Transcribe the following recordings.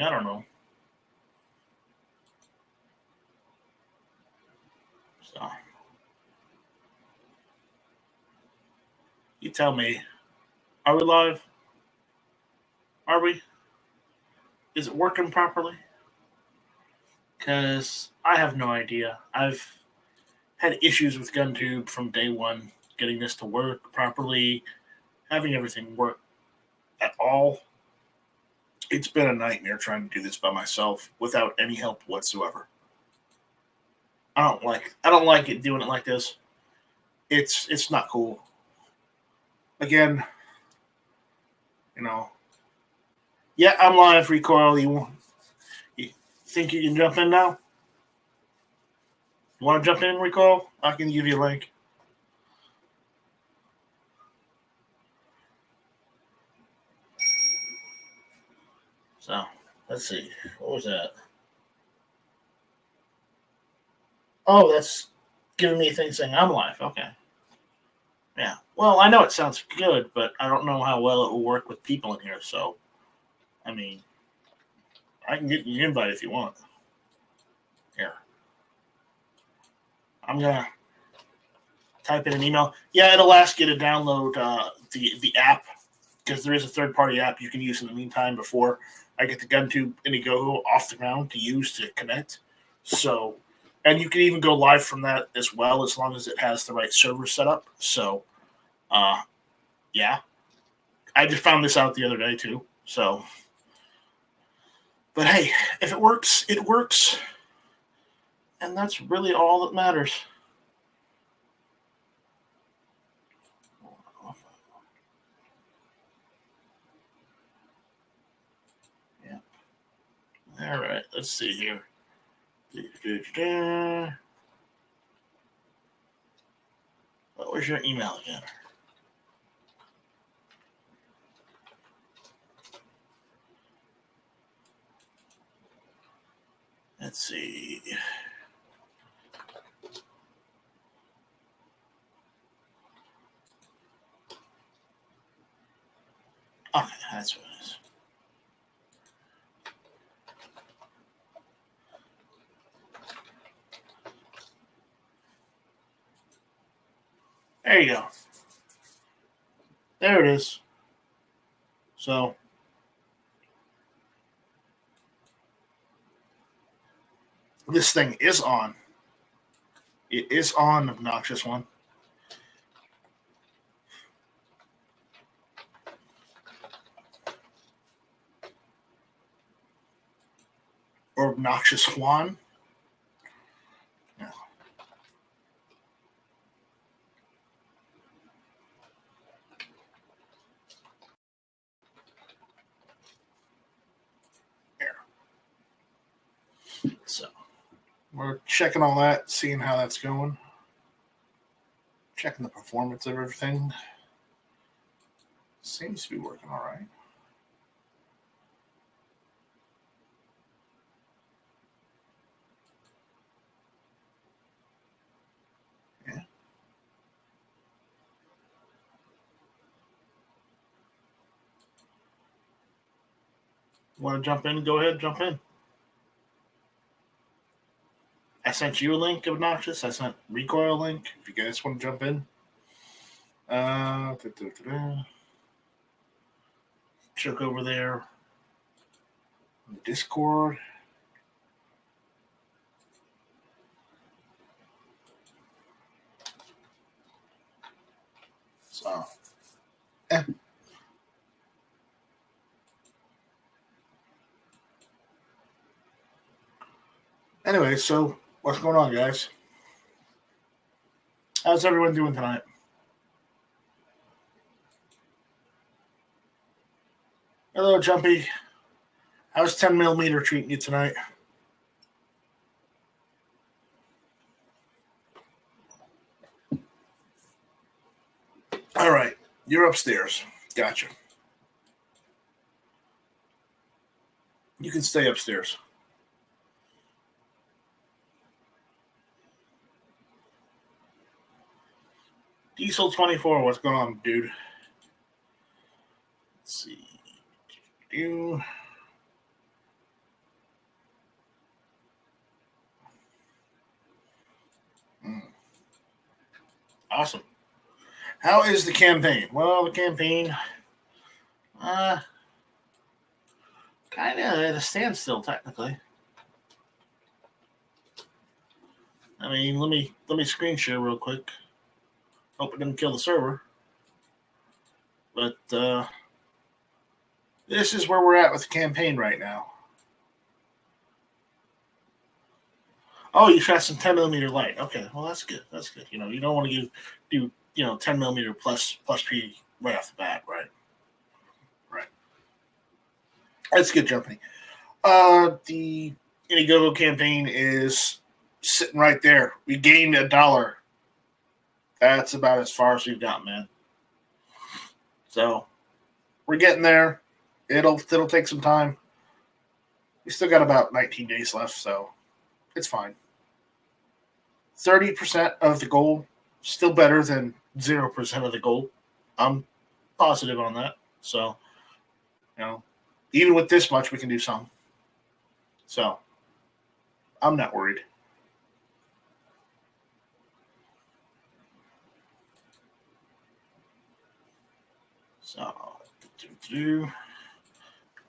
I don't know. So you tell me. Are we live? Are we? Is it working properly? Because I have no idea. I've had issues with GunTube from day one, getting this to work properly, having everything work at all. It's been a nightmare trying to do this by myself without any help whatsoever. I don't like it doing it like this. It's not cool. Again, you know. Yeah, I'm live. Recoil. You think you can jump in now? You want to jump in, Recoil? I can give you a link. So let's see. What was that? Oh, that's giving me things saying I'm live. Okay. Yeah. Well, I know it sounds good, but I don't know how well it will work with people in here. So, I mean, I can get you an invite if you want. Here. I'm gonna type in an email. Yeah, it'll ask you to download the app because there is a third party app you can use in the meantime before I get the GunTube Indiegogo off the ground to use to connect. So, and you can even go live from that as well as long as it has the right server set up. So, uh, yeah, I just found this out the other day too. So, but hey, if it works, it works, and that's really all that matters. Yeah. All right. Let's see here. What was your email again? Let's see. Okay, that's what it is. There you go. There it is. So, this thing is on. It is on, obnoxious one. Or obnoxious Juan. No. There. So, we're checking all that, seeing how that's going. Checking the performance of everything. Seems to be working all right. Yeah. Want to jump in? Go ahead, jump in. I sent you a link, obnoxious. I sent Recoil a link. If you guys want to jump in. Check over there. Discord. So, eh. Anyway, so what's going on, guys? How's everyone doing tonight? Hello, Jumpy. How's 10mm treating you tonight? All right, you're upstairs. Gotcha. You can stay upstairs. Diesel 24, what's going on, dude? Let's see. Awesome. How is the campaign? Well, the campaign, kind of at a standstill, technically. I mean, let me screen share real quick. Hope it didn't kill the server. But this is where we're at with the campaign right now. Oh, you shot some 10mm light. Okay, well that's good. That's good. You know, you don't want to do 10mm plus P right off the bat, right? Right. That's good jumping. The Indiegogo campaign is sitting right there. We gained $1. That's about as far as we've got, man. So we're getting there. It'll take some time. We still got about 19 days left, so it's fine. 30% of the goal, still better than 0% of the goal. I'm positive on that. So, even with this much, we can do some. So, I'm not worried. So,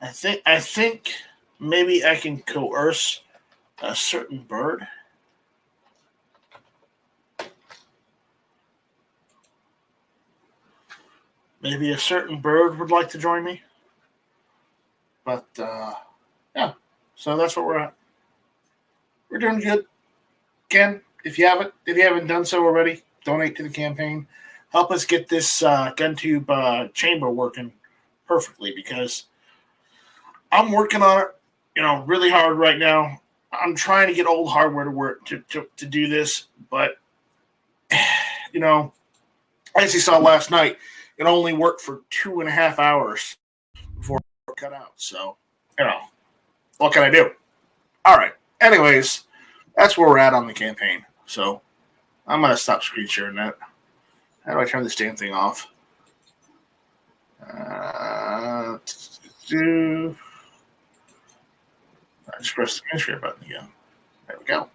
I think maybe I can coerce a certain bird. Maybe a certain bird would like to join me. But, yeah. So that's what we're at. We're doing good. Ken, if you haven't done so already, donate to the campaign. Help us get this GunTube chamber working perfectly, because I'm working on it, really hard right now. I'm trying to get old hardware to work to do this, but, as you saw last night, it only worked for 2.5 hours before it cut out. So, what can I do? All right. Anyways, that's where we're at on the campaign. So, I'm going to stop screen sharing that. How do I turn this damn thing off? I just press the screen share button again. There we go.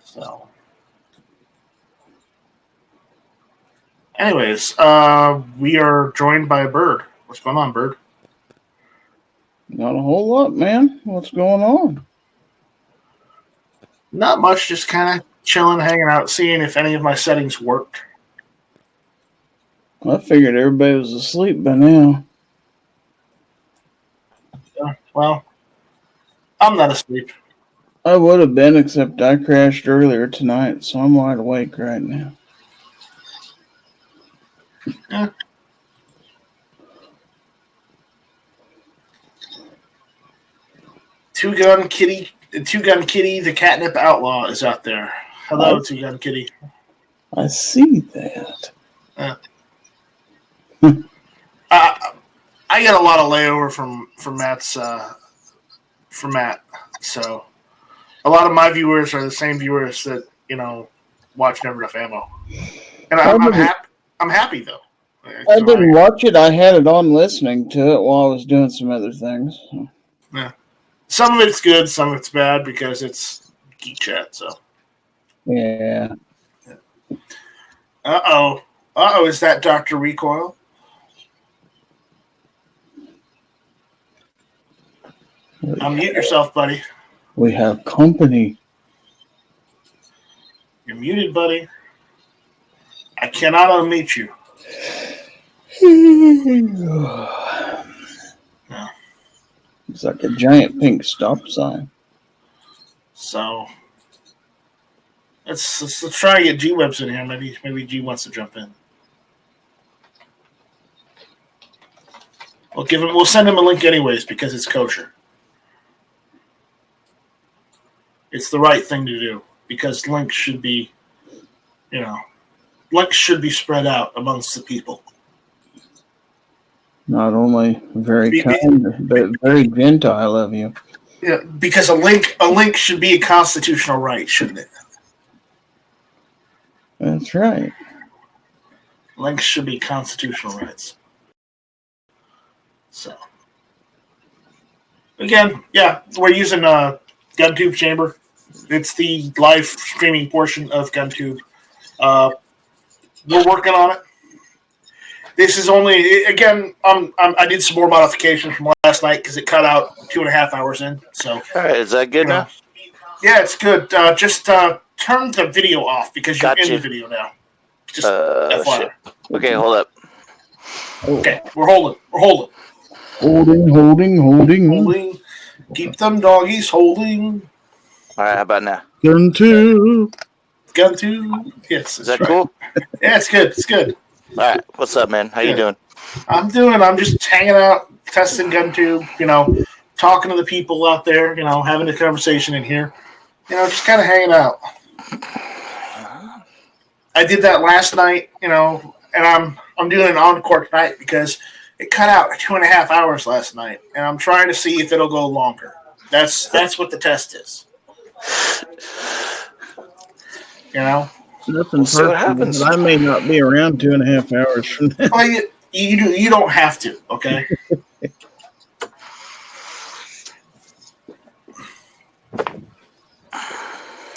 So, anyways, we are joined by a bird. What's going on, bird? Not a whole lot, man. What's going on? Not much, just kind of chilling, hanging out, seeing if any of my settings worked. I figured everybody was asleep by now. Well, I'm not asleep. I would have been, except I crashed earlier tonight, so I'm wide awake right now. Yeah. Two Gun Kitty, the catnip outlaw is out there. Hello, Two Gun Kitty. I see that. I get a lot of layover from Matt's from Matt, so a lot of my viewers are the same viewers that watch Never Enough Ammo, and I'm happy though. I didn't watch it. I had it on listening to it while I was doing some other things. Yeah, some of it's good, some of it's bad because it's geek chat. So yeah. Uh oh, is that Dr. Recoil? Unmute yourself, buddy. We have company. You're muted, buddy. I cannot unmute you. No. It's like a giant pink stop sign. So let's try to get G-Webs in here. Maybe G wants to jump in. We'll send him a link anyways because it's kosher. It's the right thing to do because links should be, spread out amongst the people. Not only very kind, but very Gentile of you. Yeah, because a link should be a constitutional right, shouldn't it? That's right. Links should be constitutional rights. So, again, yeah, we're using GunTube chamber. It's the live streaming portion of GunTube. We're working on it. This is only, again, I did some more modifications from last night because it cut out 2.5 hours in. So, All right, is that good now? Yeah, it's good. Just turn the video off because you're in the video now. Just FYI. Shit. Okay, hold up. Okay, we're holding. Holding. Keep them doggies holding. All right, how about now? GunTube. Yes. Is that cool? Yeah, it's good. It's good. All right, what's up, man? How you doing? I'm just hanging out, testing GunTube, talking to the people out there, having a conversation in here. Just kind of hanging out. I did that last night, and I'm doing an encore tonight because it cut out 2.5 hours last night, and I'm trying to see if it'll go longer. That's what the test is. Nothing personal, what happens. but I may not be around 2.5 hours from now. Well, you don't have to, okay?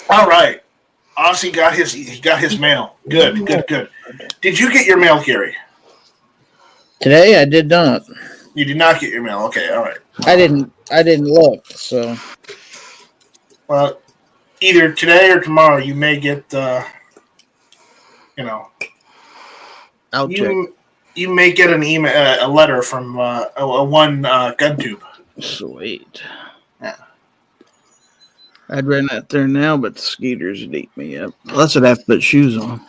All right. Aussie got his mail. Good. Did you get your mail, Gary? Today I did not. You did not get your mail. Okay, all right. I didn't look, so. Well, either today or tomorrow you may get I'll check. You may get an email, a letter from one GunTube. Sweet. Yeah. I'd run out there now, but the skeeters would eat me up. Plus, I'd have to put shoes on.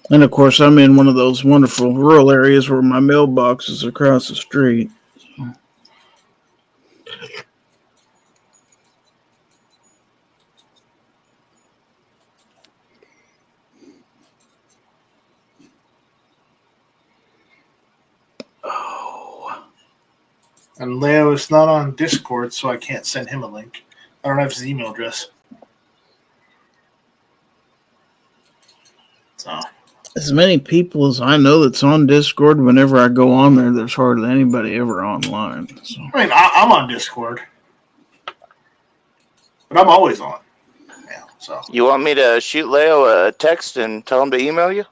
And of course, I'm in one of those wonderful rural areas where my mailbox is across the street. And Leo is not on Discord, so I can't send him a link. I don't have his email address. So, as many people as I know that's on Discord, whenever I go on there, there's hardly anybody ever online. So. I mean, I'm on Discord, but I'm always on. Yeah. So. You want me to shoot Leo a text and tell him to email you?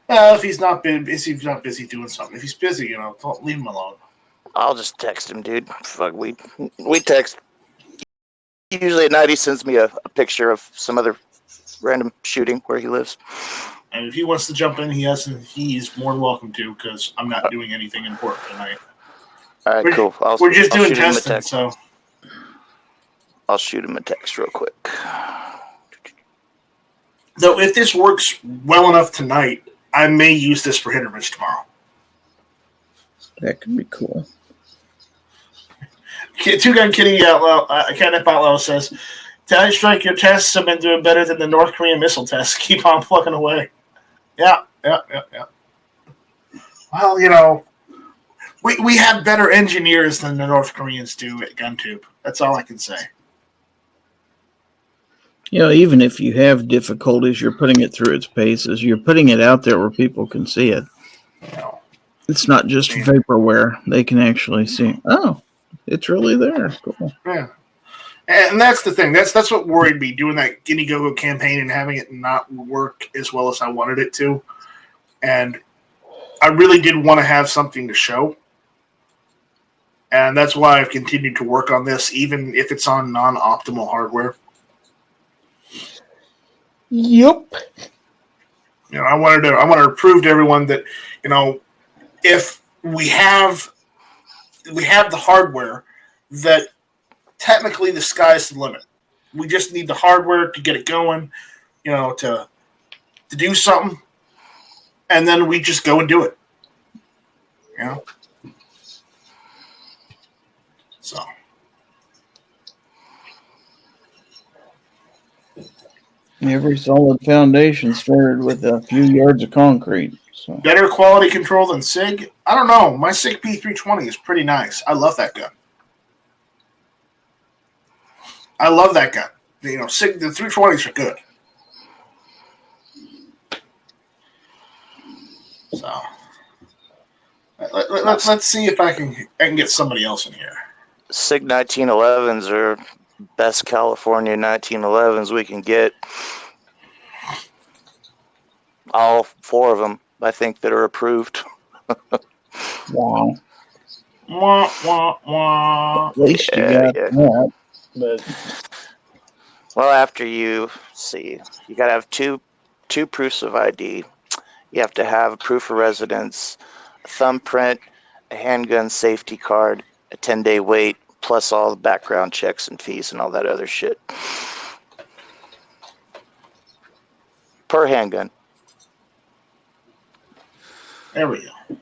If he's not busy doing something. If he's busy, don't leave him alone. I'll just text him, dude. Fuck, we text. Usually at night he sends me a picture of some other random shooting where he lives. And if he wants to jump in, he's more than welcome to, because I'm not doing anything important tonight. All right, cool. We're just doing testing, so. I'll shoot him a text real quick. Though, if this works well enough tonight, I may use this for hit or miss tomorrow. That could be cool. Two Gun Kitty Catnip Outlaw says, "Tell strike your tests have been doing better than the North Korean missile tests. Keep on plugging away." Yeah. Well, we have better engineers than the North Koreans do at GunTube. That's all I can say. Even if you have difficulties, you're putting it through its paces. You're putting it out there where people can see it. It's not just vaporware. They can actually see, oh, it's really there. Cool. Yeah. And that's the thing. That's what worried me, doing that Indiegogo campaign and having it not work as well as I wanted it to. And I really did want to have something to show. And that's why I've continued to work on this, even if it's on non-optimal hardware. Yep. I wanted to prove to everyone that, if we have the hardware, that technically the sky's the limit. We just need the hardware to get it going, to do something, and then we just go and do it. So. Every solid foundation started with a few yards of concrete. So. Better quality control than SIG? I don't know. My SIG P320 is pretty nice. I love that gun. SIG, the 320s are good. So, let's see if I can get somebody else in here. SIG 1911s are best California 1911s we can get. All 4 of them, I think, that are approved. Wow. Wah, wah, wah. At least you got that. But Well, after you got to have two proofs of ID. You have to have a proof of residence, a thumbprint, a handgun safety card, a 10-day wait, plus all the background checks and fees and all that other shit. Per handgun. There we go.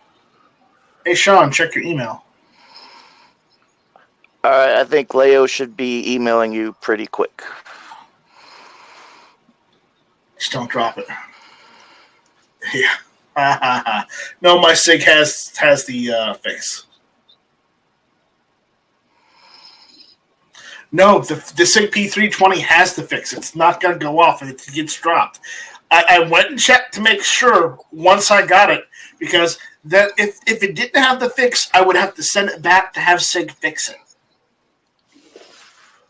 Hey, Sean, check your email. All right, I think Leo should be emailing you pretty quick. Just don't drop it. Yeah. No, my SIG has the fix. No, the SIG P320 has the fix. It's not going to go off if it gets dropped. I went and checked to make sure once I got it, because that if it didn't have the fix, I would have to send it back to have SIG fix it.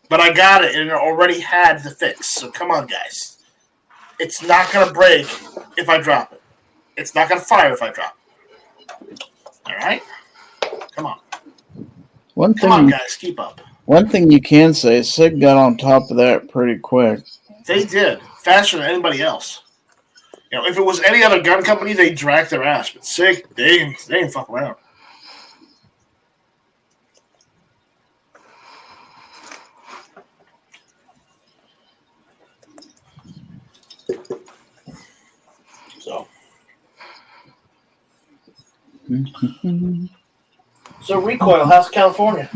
But I got it, and it already had the fix. So come on, guys. It's not going to break if I drop it. It's not going to fire if I drop it. All right? Come on. Come on, guys. Keep up. One thing you can say is SIG got on top of that pretty quick. They did. Faster than anybody else. You know, if it was any other gun company, they'd drag their ass. But SIG, they ain't fuck around. So recoil, how's California?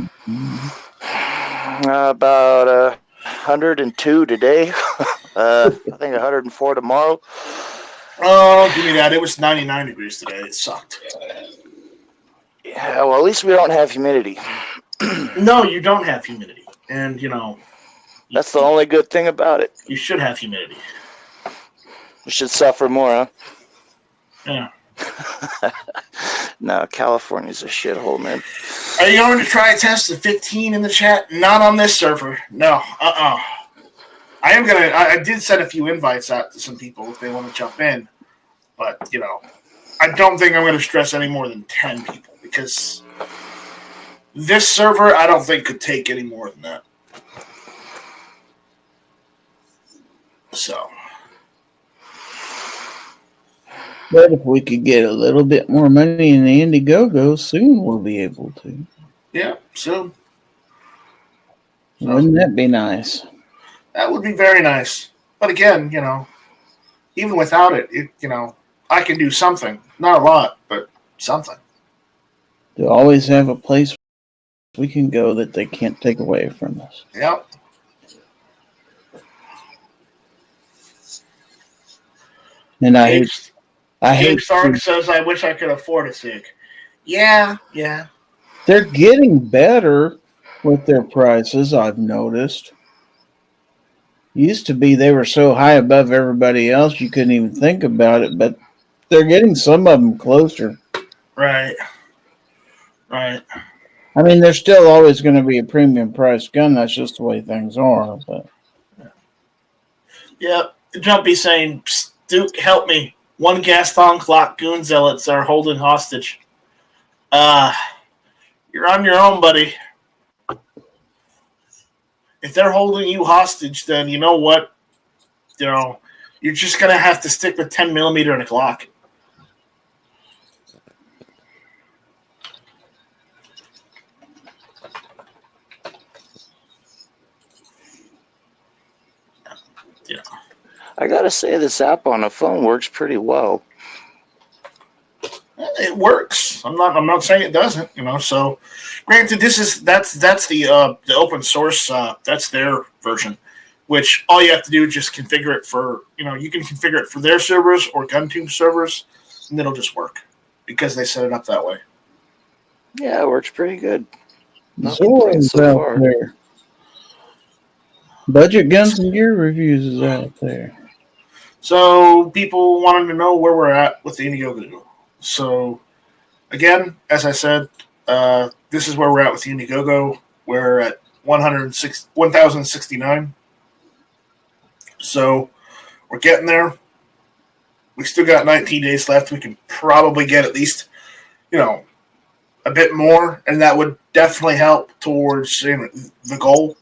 About 102 today. I think 104 tomorrow. Oh, give me that. It was 99 degrees today. It sucked. Yeah, well, at least we don't have humidity. No, you don't have humidity. And, you know... That's the only good thing about it. You should have humidity. You should suffer more, huh? Yeah. No, California's a shithole, man. Are you going to try a test of 15 in the chat? Not on this server. No. I did send a few invites out to some people if they want to jump in. But, you know, I don't think I'm going to stress any more than 10 people, because this server, I don't think, could take any more than that. So. But if we could get a little bit more money in the Indiegogo, soon we'll be able to. Yeah, soon. Wouldn't that be nice? That would be very nice. But again, you know, even without it, you know, I can do something. Not a lot, but something. To always have a place we can go that they can't take away from us. Yep. And I hate Stark says, I wish I could afford a SIG. Yeah. They're getting better with their prices, I've noticed. Used to be they were so high above everybody else you couldn't even think about it, but they're getting some of them closer. Right. I mean, there's still always going to be a premium price gun. That's just the way things are. But yeah, Jumpy saying, Duke, help me. One Gaston clock goon zealots are holding hostage. You're on your own, buddy. If they're holding you hostage, then you know what? You know, you're just going to have to stick with 10 millimeter and a Glock. Yeah. I gotta say, this app on the phone works pretty well. It works. I'm not saying it doesn't. You know. So, granted, that's the open source. That's their version, which all you have to do is just configure it for. You know, you can configure it for their servers or GunTube servers, and it'll just work because they set it up that way. Yeah, it works pretty good. Zoran's so out there. Budget Guns and Gear Reviews is out there. So people wanted to know where we're at with the Indiegogo. So again, as I said, this is where we're at with Unigogo. We're at 1,069. So we're getting there. We still got 19 days left. We can probably get at least, a bit more, and that would definitely help towards the goal.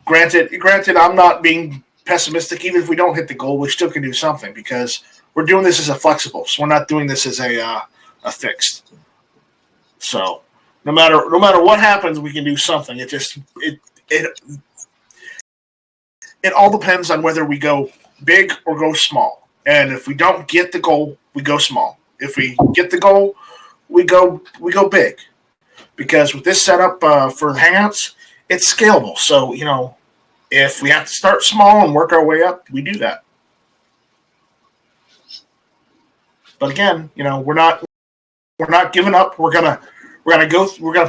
Granted, I'm not being pessimistic. Even if we don't hit the goal, we still can do something because we're doing this as a flexible. So we're not doing this as a fixed. So no matter what happens, we can do something. It all depends on whether we go big or go small. And if we don't get the goal, we go small. If we get the goal, we go big. Because with this setup for the Hangouts, it's scalable. So, if we have to start small and work our way up, we do that. But again, we're not giving up. We're gonna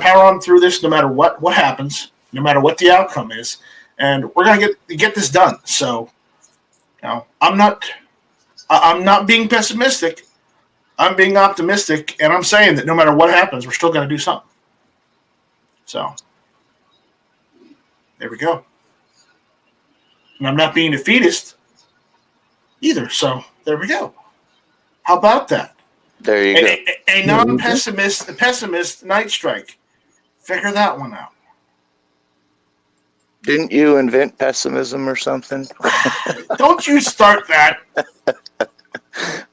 power on through this no matter what happens, no matter what the outcome is, and we're gonna get this done. So, I'm not being pessimistic. I'm being optimistic, and I'm saying that no matter what happens, we're still gonna do something. So, there we go. And I'm not being defeatist either. So there we go. How about that? There you go. A non-pessimist, a pessimist night strike. Figure that one out. Didn't you invent pessimism or something? Don't you start that.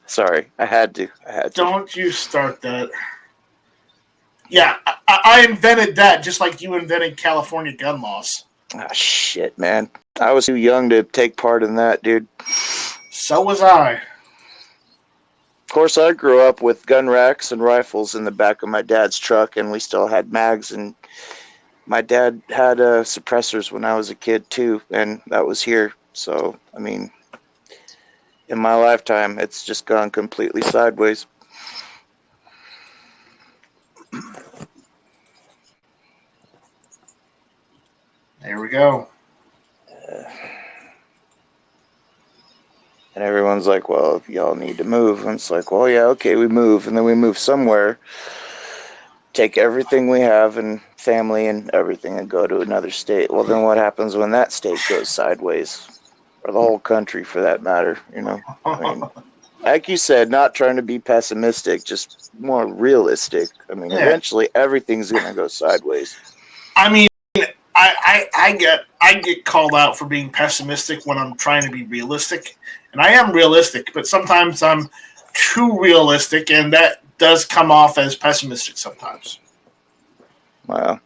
Sorry, I had to. Don't you start that. Yeah, I invented that just like you invented California gun laws. Ah, shit, man. I was too young to take part in that, dude. So was I. Of course, I grew up with gun racks and rifles in the back of my dad's truck, and we still had mags, and my dad had suppressors when I was a kid, too, and that was here. So, I mean, in my lifetime, it's just gone completely sideways. There we go. And everyone's like, well, y'all need to move. And it's like, well, yeah, okay, we move. And then we move somewhere, take everything we have and family and everything and go to another state. Well, then what happens when that state goes sideways? Or the whole country, for that matter, I mean, like you said, not trying to be pessimistic, just more realistic. I mean, eventually everything's going to go sideways. I mean, I get called out for being pessimistic when I'm trying to be realistic, and I am realistic, but sometimes I'm too realistic, and that does come off as pessimistic sometimes. Wow.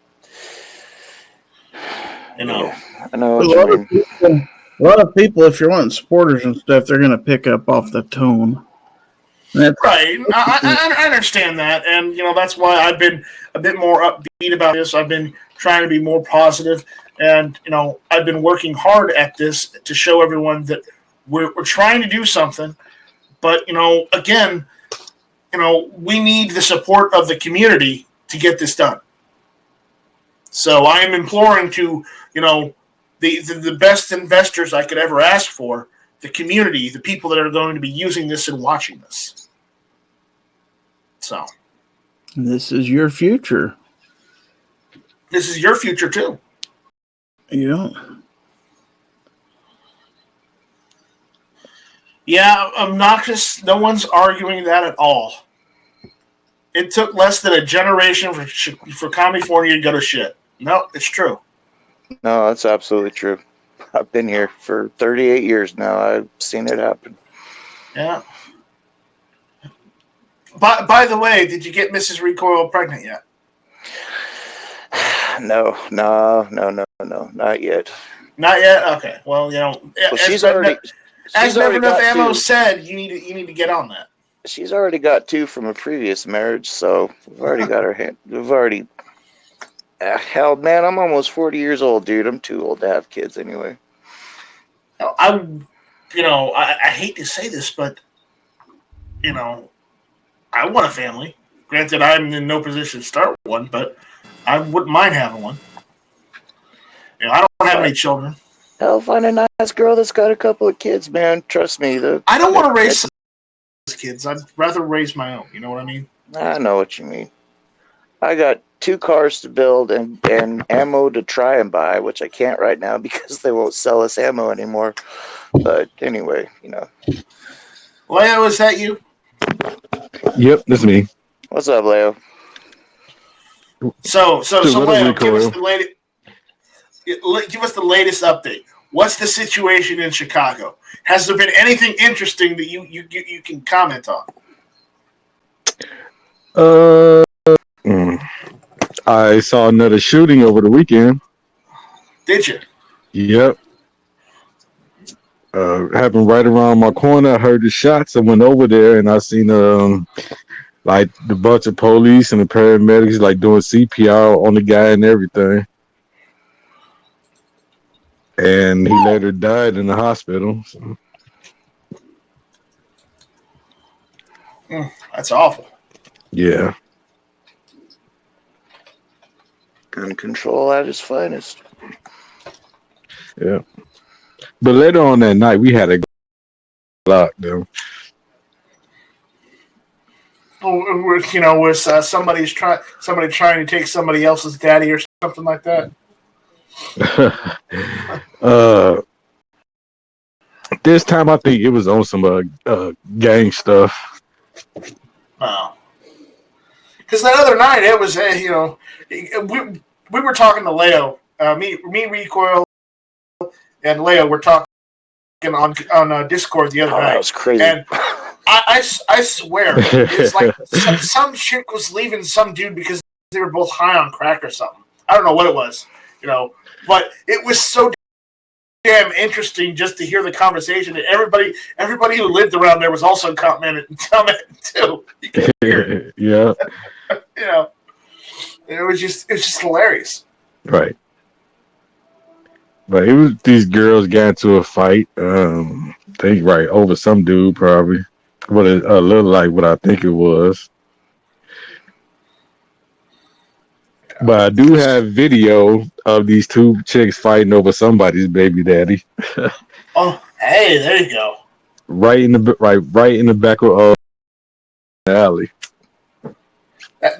Yeah, I know what you mean. A lot of people, if you're wanting supporters and stuff, they're going to pick up off the tone. Right. I understand that, and that's why I've been a bit more upbeat about this. I've been trying to be more positive, and I've been working hard at this to show everyone that we're trying to do something. But again, we need the support of the community to get this done. So I am imploring to the best investors I could ever ask for, the community, the people that are going to be using this and watching this. So this is your future. This is your future too. Yeah. Yeah, obnoxious. No one's arguing that at all. It took less than a generation for California to go to shit. No, it's true. No, that's absolutely true. I've been here for 38 years now. I've seen it happen. Yeah. By the way, did you get Mrs. Recoil pregnant yet? No, not yet. Not yet. Okay. Well, she's already. As Never Enough Ammo said, you need to get on that. She's already got 2 from a previous marriage, so we've already got her hand. We've already. Hell, man, I'm almost 40 years old, dude. I'm too old to have kids anyway. I hate to say this, but I want a family. Granted, I'm in no position to start one, but I wouldn't mind having one. I don't have any children. Hell, find a nice girl that's got a couple of kids, man. Trust me. I don't want to raise kids. I'd rather raise my own. You know what I mean? I know what you mean. I got 2 cars to build and ammo to try and buy, which I can't right now because they won't sell us ammo anymore. But anyway, Leo, is that you? Yep, that's me. What's up, Leo? So Leo, give us recoil. the latest. Give us the latest update. What's the situation in Chicago? Has there been anything interesting that you can comment on? I saw another shooting over the weekend. Did you? Yep. Happened right around my corner. I heard the shots. I went over there and I seen like the bunch of police and the paramedics like doing CPR on the guy and everything. And he later died in the hospital. So. That's awful. Yeah. Gun control at its finest. Yeah. But later on that night, we had a lockdown. Was somebody trying to take somebody else's daddy or something like that? This time I think it was on some gang stuff. Wow. Because that other night it was we were talking to Leo, me Recoil, and Leo were talking on Discord the other night. That was crazy. And I swear it's like some chick was leaving some dude because they were both high on crack or something. I don't know what it was, but it was so damn interesting just to hear the conversation. And everybody who lived around there was also commenting too. You could hear. Yeah. It was just hilarious. Right. But it was these girls got into a fight. Over some dude probably. What it looked like what I think it was. But I do have video of these 2 chicks fighting over somebody's baby daddy. Oh, hey, there you go. Right in the back of the alley.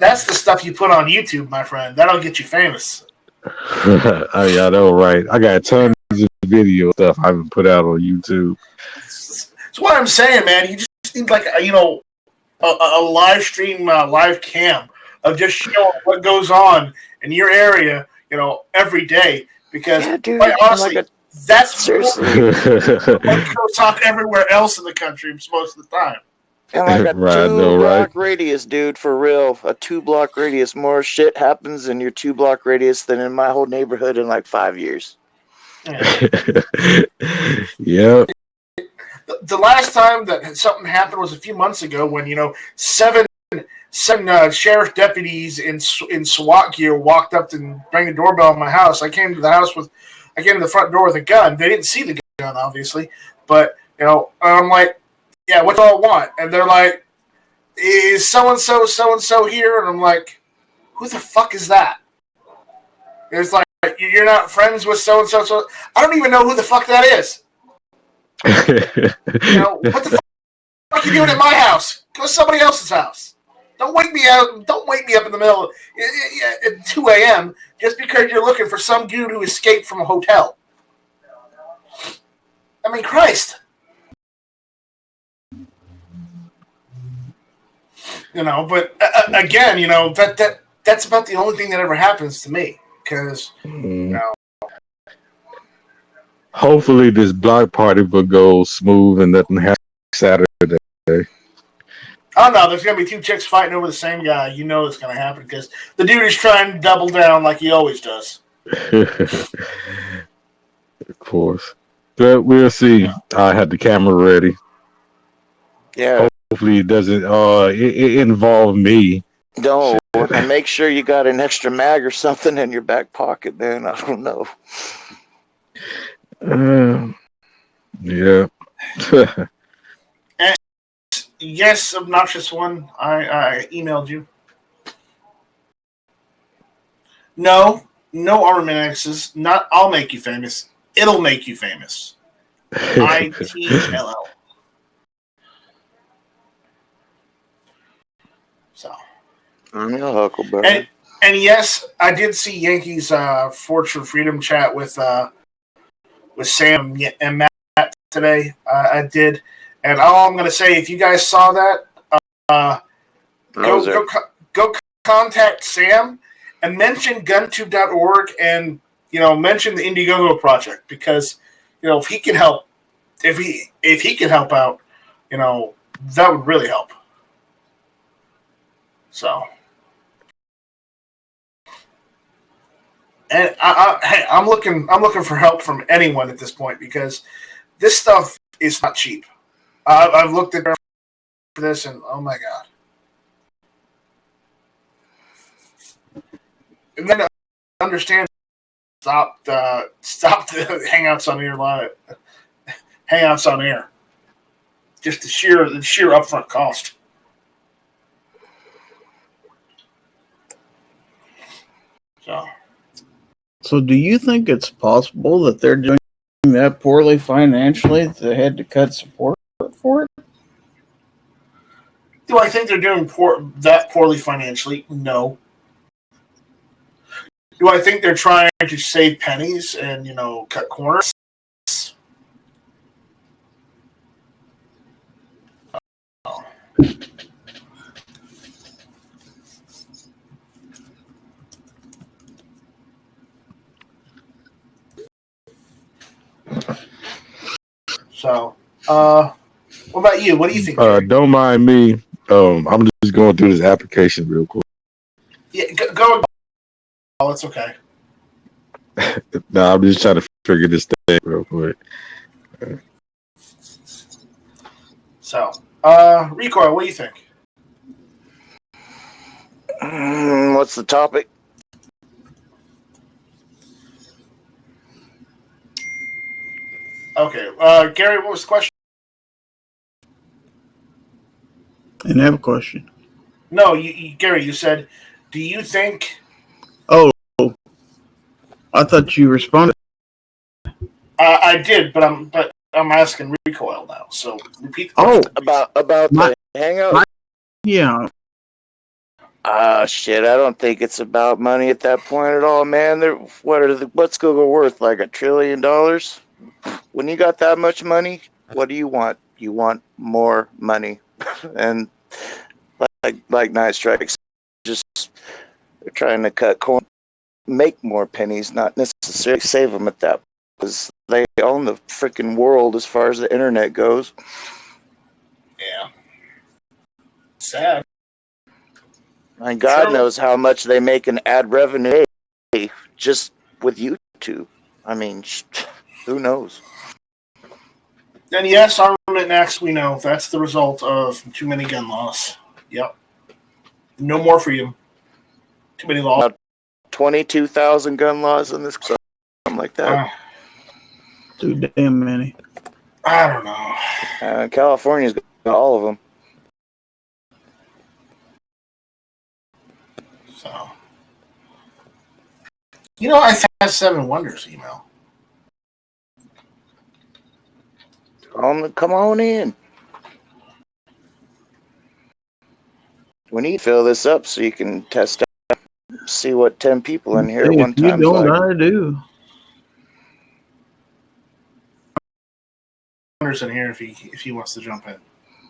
That's the stuff you put on YouTube, my friend. That'll get you famous. I know, right? I got tons of video stuff I haven't put out on YouTube. That's what I'm saying, man. You just need like a live stream, live cam of just showing what goes on in your area, every day. Because quite honestly, that's seriously what goes on everywhere else in the country most of the time. And like a 2-block radius, dude, for real. A 2-block radius. More shit happens in your 2-block radius than in my whole neighborhood in like 5 years. Yeah. The last time that something happened was a few months ago when, seven sheriff deputies in SWAT gear walked up and rang the doorbell in my house. I came to the front door with a gun. They didn't see the gun, obviously. But, I'm like, yeah, what do I want? And they're like, is so-and-so here? And I'm like, who the fuck is that? It's like, you're not friends with so-and-so. So I don't even know who the fuck that is. What the fuck are you doing at my house? Go to somebody else's house. Don't wake me out. Don't wake me up in the middle at 2 a.m. just because you're looking for some dude who escaped from a hotel. I mean, Christ. But again, that's about the only thing that ever happens to me because, Hopefully this block party will go smooth and nothing happens Saturday. Oh no, there's gonna be 2 chicks fighting over the same guy. You know it's gonna happen because the dude is trying to double down like he always does. Of course, but we'll see. I had the camera ready. Yeah. Hopefully it doesn't involve me. No, and make sure you got an extra mag or something in your back pocket, man. I don't know. Yeah. Yes, obnoxious one. I emailed you. No armament X's. Not I'll make you famous. It'll make you famous. ITLL. So, I'm your Huckleberry. and yes, I did see Yankees Forge for Freedom chat with Sam and Matt today. I did, and all I'm going to say, if you guys saw that, go contact Sam and mention GunTube.org and mention the Indiegogo project, because if he can help, if he can help out, that would really help. So, and I'm looking for help from anyone at this point, because this stuff is not cheap. I've looked at this and oh my god. And then understand, stop the hangouts on air live, hangouts on air. Just the sheer upfront cost. So do you think it's possible that they're doing that poorly financially that they had to cut support for it? Do I think they're doing that poorly financially? No. Do I think they're trying to save pennies and, cut corners? So, what about you? What do you think? Don't mind me. I'm just going through this application real quick. Yeah, go. Oh, it's okay. No, I'm just trying to figure this thing real quick. So, Recoil, what do you think? What's the topic? Okay, Gary, what was the question? I didn't have a question. No, Gary, you said, do you think... Oh, I thought you responded. I did, but I'm asking Recoil now, so repeat the question. About the hangout? Yeah. Shit, I don't think it's about money at that point at all, man. What's Google worth? Like $1 trillion? When you got that much money, what do you want? You want more money. And like Night Strikes, just they're trying to cut corn, make more pennies, not necessarily save them at that, because they own the freaking world as far as the internet goes. Yeah. Sad. And God knows how much they make in ad revenue just with YouTube. I mean, who knows? And yes, Armament Next, we know that's the result of too many gun laws. Yep. No more freedom. Too many laws. About 22,000 gun laws in this, something like that. Too damn many. I don't know. California's got all of them. So, I have Seven Wonders email. Come on in. We need to fill this up so you can test out, see what 10 people in here at one time. You don't, I do. Wonders in here if he wants to jump in.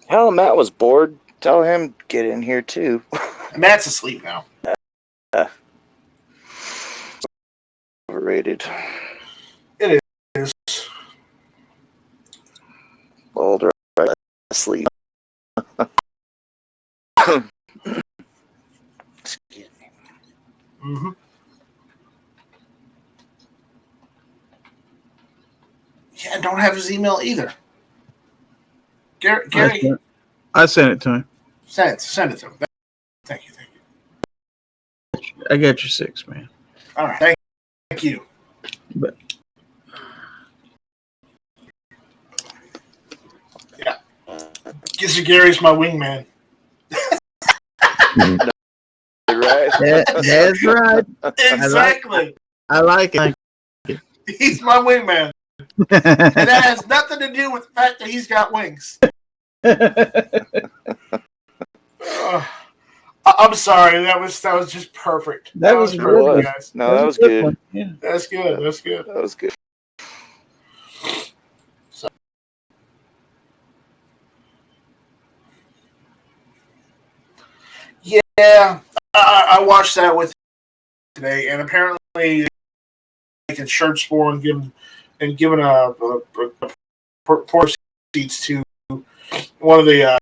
Hell, Matt was bored. Tell him get in here too. Matt's asleep now. Overrated. It is. Older, asleep. Excuse me. Mm-hmm. Yeah, I don't have his email either. Gary, I sent it to him. Send it to him. Thank you. I got your 6, man. All right, thank you. But yeah, Gizzard Gary's my wingman. Right? That's right. Exactly. I like it. He's my wingman. And that has nothing to do with the fact that he's got wings. I'm sorry. That was just perfect. That was Sure real was. good. guys. No, that was good. one. Yeah. That's good. That's good. That was good. Yeah, I watched that with today, and apparently making shirts for and giving a proceeds to one of the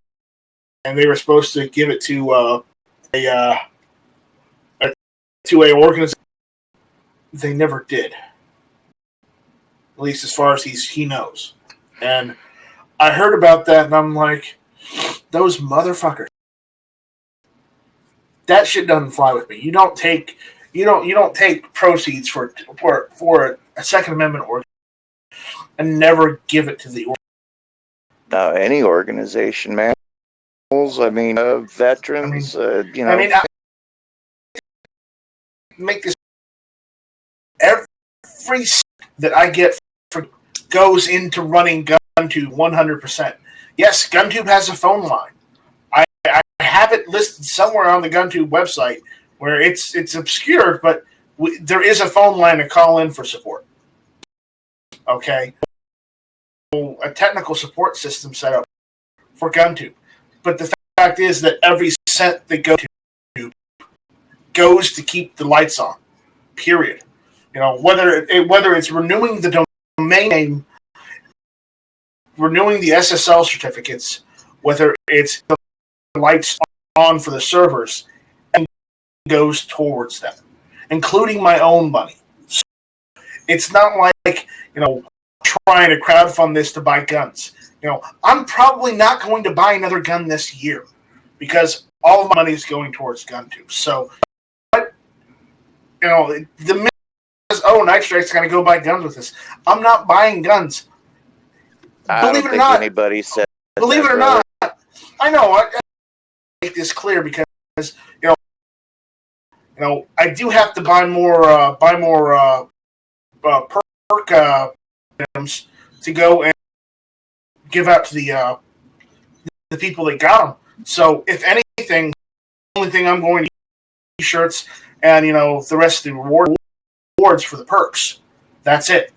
and they were supposed to give it to a organization. They never did, at least as far as he knows. And I heard about that, and I'm like, those motherfuckers. That shit doesn't fly with me. You don't take proceeds for a Second Amendment org and never give it to the Any organization, man. I mean, veterans. Make this every that I get goes into running GunTube 100%. Yes, GunTube has a phone line. I have it listed somewhere on the GunTube website where it's obscure, but there is a phone line to call in for support. Okay, a technical support system set up for GunTube, but the fact is that every cent that goes to keep the lights on. Period. Whether it's renewing the domain name, renewing the SSL certificates, whether it's the lights on for the servers, and goes towards them, including my own money. So it's not like trying to crowdfund this to buy guns. I'm probably not going to buy another gun this year because all of my money is going towards GunTube. So, the minute says, Night Strike's going to go buy guns with this. I'm not buying guns. Believe it or not, anybody said. Believe it or not, I know. I make this clear because I do have to buy more perk items to go and give out to the people that got them. So if anything, the only thing I'm going to t-shirts and the rest of the rewards for the perks. That's it.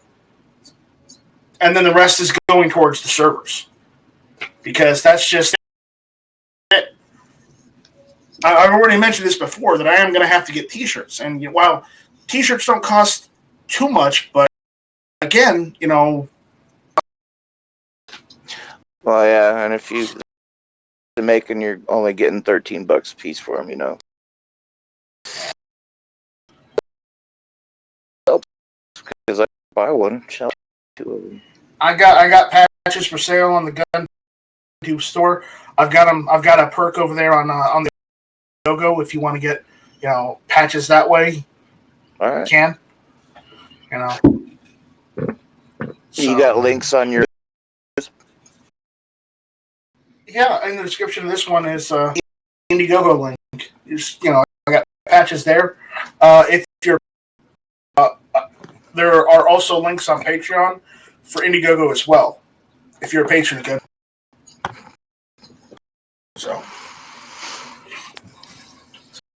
And then the rest is going towards the servers because that's just it. I've already mentioned this before that I am going to have to get t-shirts, and while t-shirts don't cost too much, but again, Well, yeah, and if you're making, you're only getting $13 a piece for them, Because I buy one, shall two of them. I got patches for sale on the GunTube store. I've got them. I've got a perk over there on the logo. If you want to get patches that way, All right. you can. You got links on your. Yeah, in the description of this one is Indiegogo link. I got patches there. If you're there are also links on Patreon for Indiegogo as well. If you're a patron again. So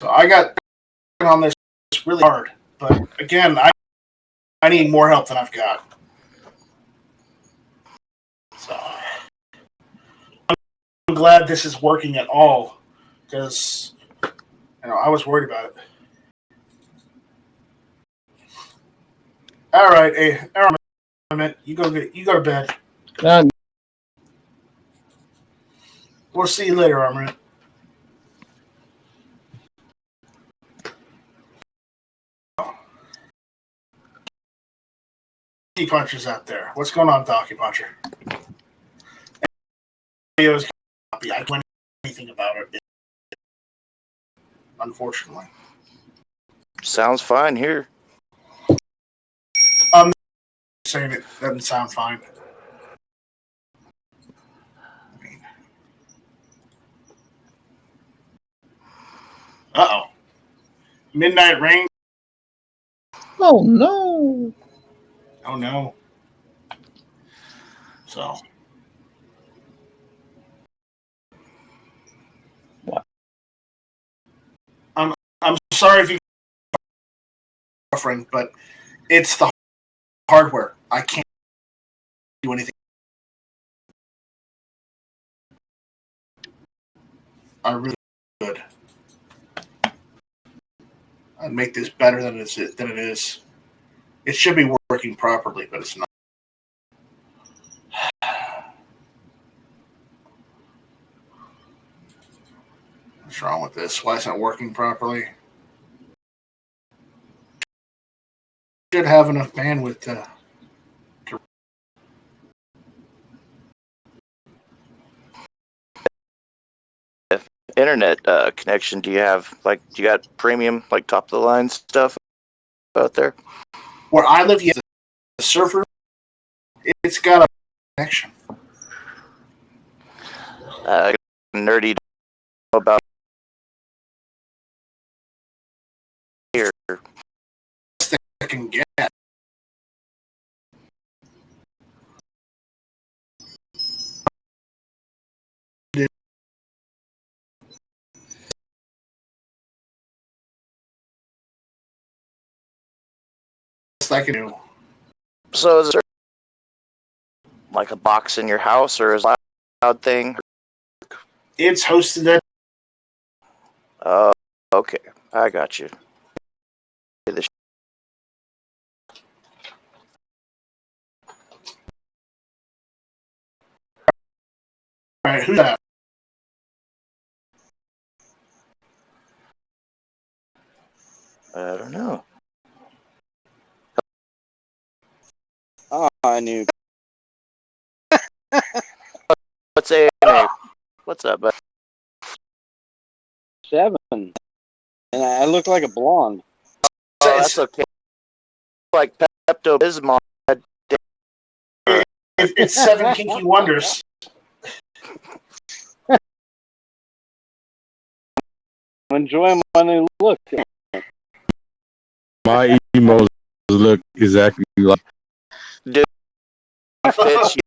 I got on this really hard, but again, I need more help than I've got. So I'm glad this is working at all because I was worried about it. All right, you go to bed. We'll see you later, Armament. Donkey Puncher's out there. What's going on, Donkey Puncher? I can't do anything about it, unfortunately. Sounds fine here. I'm saying it doesn't sound fine. Uh-oh. Midnight Rain. Oh, no. Oh, no. So. sorry if you suffering, but it's the hardware. I can't do anything. I really could. I'd make this better than it is. It should be working properly, but it's not. What's wrong with this? Why isn't it working properly? Should have enough bandwidth to. Internet connection. Do you have do you got premium, like top of the line stuff out there? Where I live, yeah, the server, it's got a connection. Nerdy about here. I can get. I can do. So is there like a box in your house, or is it a loud thing? It's hosted at. Oh, okay. I got you. All right, who's that? I don't know. Oh, I knew. What's A&A? What's up, bud? 7. And I look like a blonde. Oh, that's okay. Like Pepto-Bismol. It's 7 Kinky Wonders. I'm enjoying my new look. My emos look exactly like. Dude, fits you.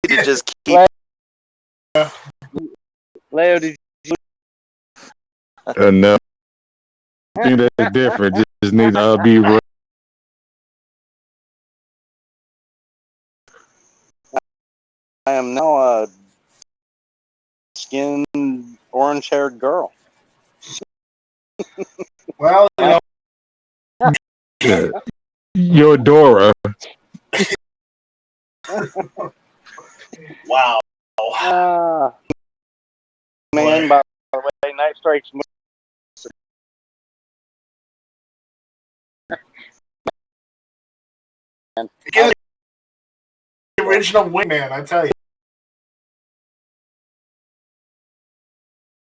You just keep. Leo, did you? No, I think that's different. Just need to be. I am now a skinned, orange-haired girl. Well, you know. You're Dora. Wow. Man, by the way, Night Strike's Get the original Wingman, I tell you.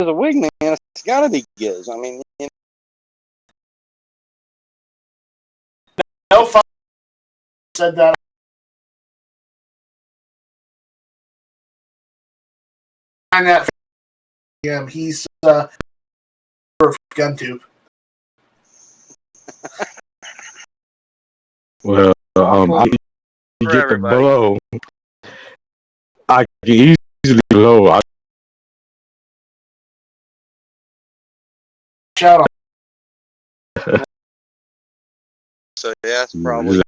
a wingman. It's got to be Giz. I mean, you know. No fun said that. Find that. He's for GunTube. Well, you get the blow. I can easily blow. Shout out. So yeah, it's probably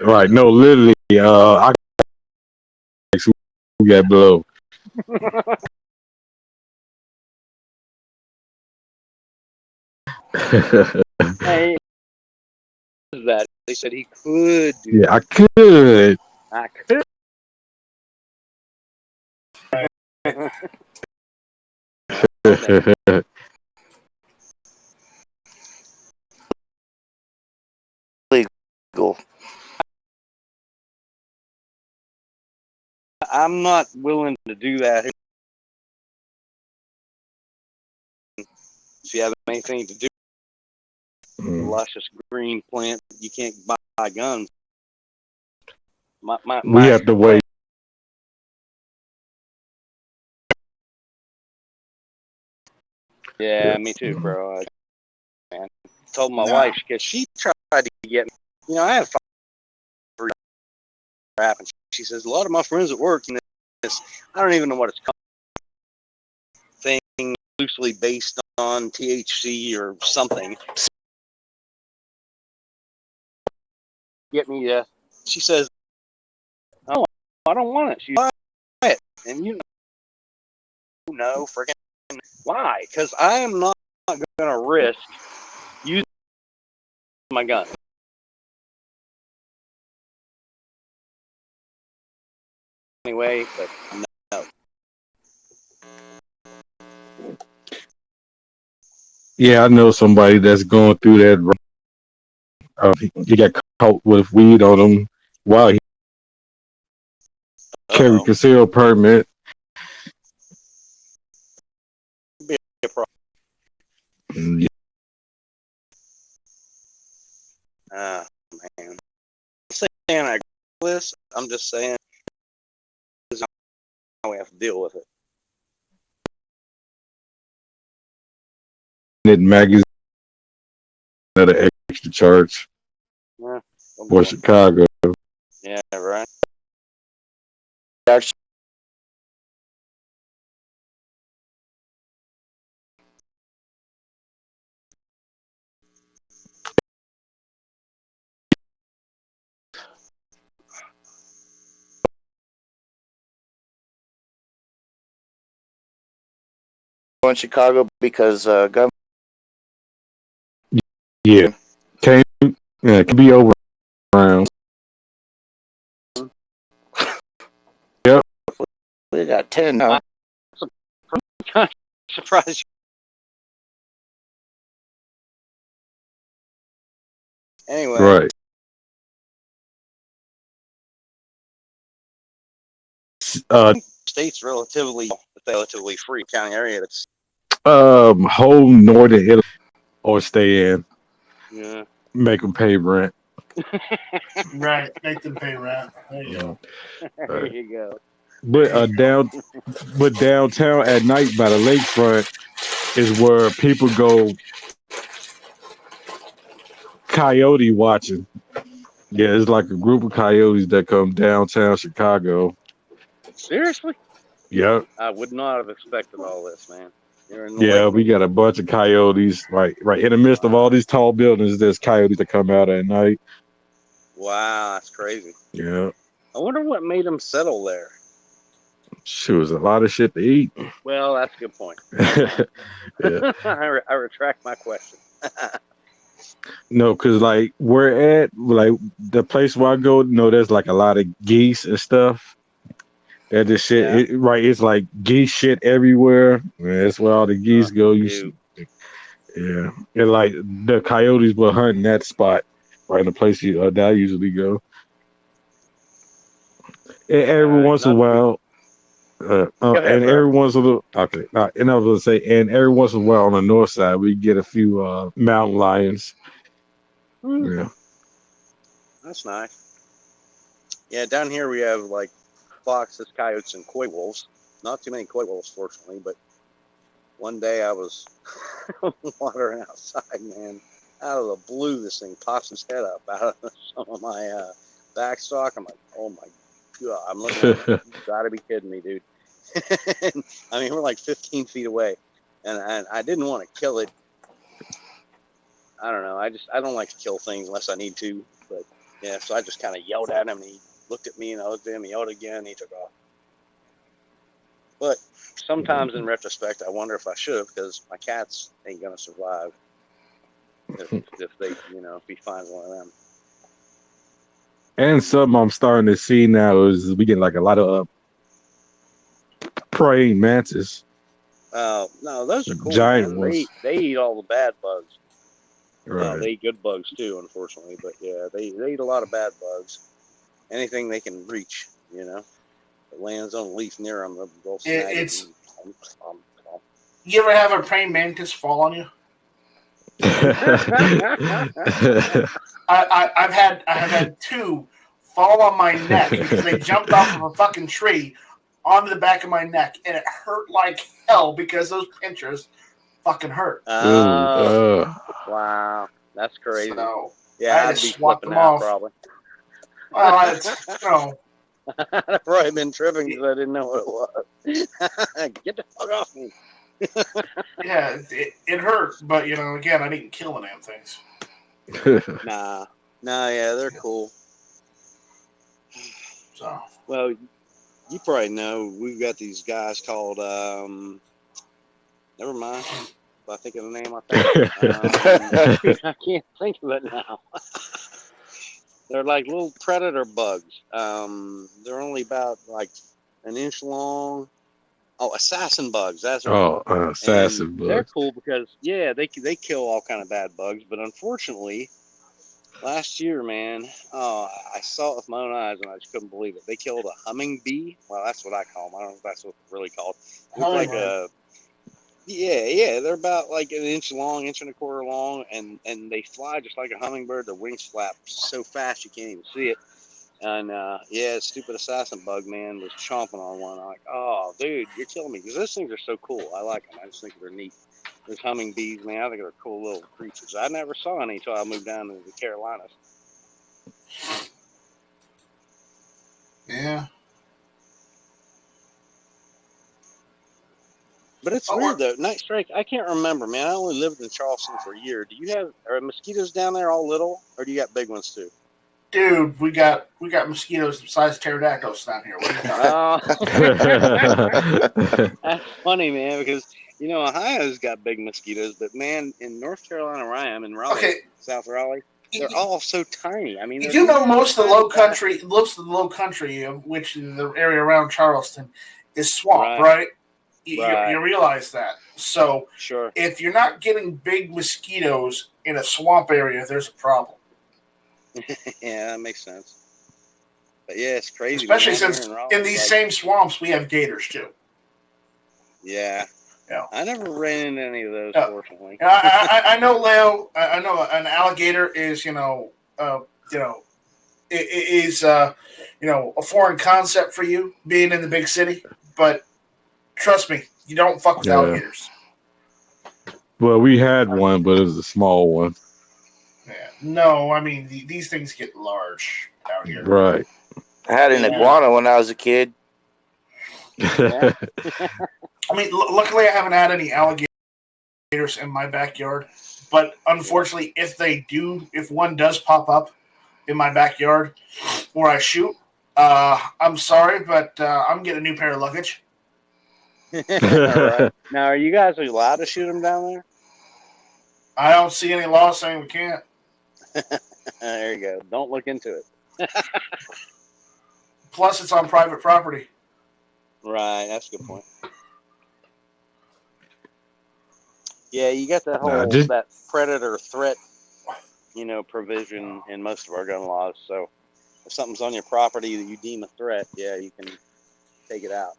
Right. No, literally, I got blow. hey. That they said he could do. Yeah, I could. I could. Legal. I'm not willing to do that. If you have anything to do with a luscious green plant, you can't buy guns. We have to wait. Yeah, me too, bro. Man, told my wife because she tried to get me. You know, I have for rap, and she says a lot of my friends at work. You know, I don't even know what it's called. Thing loosely based on THC or something. Get me she says, "Oh, I don't want it." She's buy it, and you know, freaking why? Because I am not going to risk using my gun. Anyway, but no. Yeah, I know somebody that's going through that. He got caught with weed on him while he carried Uh-oh. concealed permit. Be a problem. Yeah, Man. I'm saying I agree with this. I'm just saying this is how we have to deal with it. that magazine at an extra charge Yeah. Oh, for boy. Chicago. Yeah, right. In Chicago because gun. Yeah, can be over around. Yep. We got 10 now. Surprise. Anyway, Right. state's relatively free county area. That's Whole northern Italy or stay in, yeah. make them pay rent. Right. Make them pay rent. There you go. There Right. you go. But downtown at night by the lakefront is where people go coyote watching. Yeah, it's like a group of coyotes that come downtown Chicago. Seriously? Yep. I would not have expected all this, man. You're in the Yeah, lake. we got a bunch of coyotes right in the midst of all these tall buildings. There's coyotes that come out at night. Wow, that's crazy. Yeah. I wonder what made them settle there. Shoot, there's a lot of shit to eat. Well, that's a good point. Yeah. I retract my question. No, because like we're at like the place where I go, there's like a lot of geese and stuff. That this shit, Yeah. right? It's like geese shit everywhere. Man, that's where all the geese go. Yeah, and like the coyotes will hunt in that spot, right in the place that I usually go. And every once in a while, Go ahead, and bro. every once in a okay, and I was gonna say, and every once in a while on the north side, we get a few mountain lions. Yeah. That's nice. Yeah, down here we have like foxes, coyotes, and coy wolves. Not too many coy wolves, fortunately, but one day I was wandering outside, man. Out of the blue, this thing pops its head up out of some of my backstock. I'm like, oh my God. I'm looking at it. You gotta be kidding me, dude. I mean, we're like 15 feet away. And I didn't want to kill it. I don't know. I don't like to kill things unless I need to. But yeah, so I just kind of yelled at him, and he looked at me, and I looked at him. He yelled again, and he took off. But sometimes in retrospect, I wonder if I should have, because my cats ain't gonna survive if they, if he finds one of them. And something I'm starting to see now is we get like a lot of praying mantis. No, those are cool, Giant man. ones. They eat all the bad bugs. Right. They eat good bugs too, unfortunately. But yeah, they eat a lot of bad bugs. Anything they can reach, If it lands on a leaf near them, they'll snag it. You ever have a praying mantis fall on you? I have had two fall on my neck because they jumped off of a fucking tree onto the back of my neck, and it hurt like hell because those pinchers fucking hurt. Wow, that's crazy. So, yeah, I'd be flipping out probably. Well, I'd probably been tripping because I didn't know what it was. Get the fuck off me. Yeah, it hurt, but again, I didn't kill the damn things. Nah, yeah, they're cool. So, Well, you probably know we've got these guys called. Never mind. If I think of the name, I think. I can't think of it now. They're like little predator bugs. They're only about like an inch long. Oh, assassin bugs. That's right. Assassin And bugs. they're cool because they kill all kind of bad bugs. But unfortunately, last year, man, I saw it with my own eyes and I just couldn't believe it. They killed a humming bee. Well, that's what I call them. I don't know if that's what they're really called. It looked like a yeah. They're about like an inch long, inch and a quarter long, and they fly just like a hummingbird. Their wings flap so fast you can't even see it. And stupid assassin bug man was chomping on one. I'm like, oh, dude, you're killing me because those things are so cool. I like them. I just think they're neat. Those humming bees, man, I think they're cool little creatures. I never saw any until I moved down to the Carolinas. yeah. But it's weird though. Night Strike, I can't remember, man. I only lived in Charleston for a year. Do you have mosquitoes down there all little, or do you got big ones too? Dude, we got mosquitoes the size of pterodactyls down here. What are you talking? That's funny, man, because Ohio's got big mosquitoes, but man, in North Carolina, where I am, in Raleigh, South Raleigh, they're all so tiny. I mean, most of the low country, which is the area around Charleston, is swamp, right? You realize that. So sure, if you're not getting big mosquitoes in a swamp area, there's a problem. Yeah, that makes sense. But yeah, it's crazy. Especially since in these same swamps we have gators too. Yeah. I never ran into any of those, fortunately. I know, Leo. I know an alligator is, a foreign concept for you being in the big city. But trust me, you don't fuck with alligators. Well, we had one, but it was a small one. Yeah. No, I mean these things get large out here. Right. I had an iguana when I was a kid. Yeah. I mean, luckily I haven't had any alligators in my backyard. But unfortunately, if one does pop up in my backyard where I shoot, I'm sorry, but I'm getting a new pair of luggage. Right. Now, are you guys allowed to shoot them down there? I don't see any law saying we can't. There you go. Don't look into it. Plus, it's on private property. Right. That's a good point. Yeah, you got that whole that predator threat, provision in most of our gun laws. So if something's on your property that you deem a threat, you can take it out.